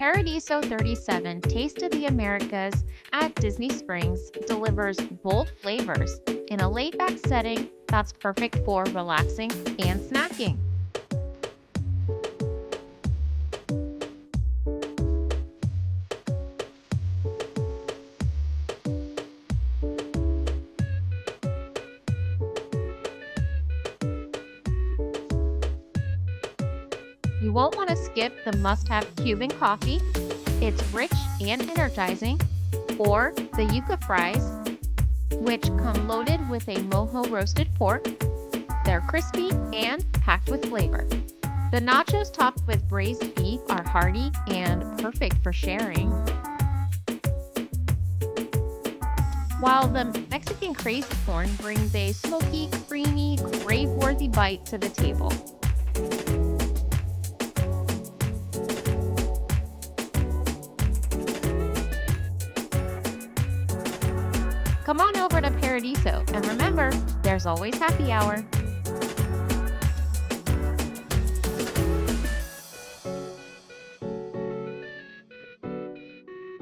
Paradiso 37 Taste of the Americas at Disney Springs delivers bold flavors in a laid-back setting that's perfect for relaxing and snacking. You won't want to skip the must-have Cuban coffee. It's rich and energizing. Or the Yucca Fries, which come loaded with a Mojo Roasted Pork. They're crispy and packed with flavor. The Nachos Topped with Braised Beef are hearty and perfect for sharing. While the Mexican Crazy Corn brings a smoky, creamy, crave-worthy bite to the table. Come on over to Paradiso, and remember, there's always happy hour.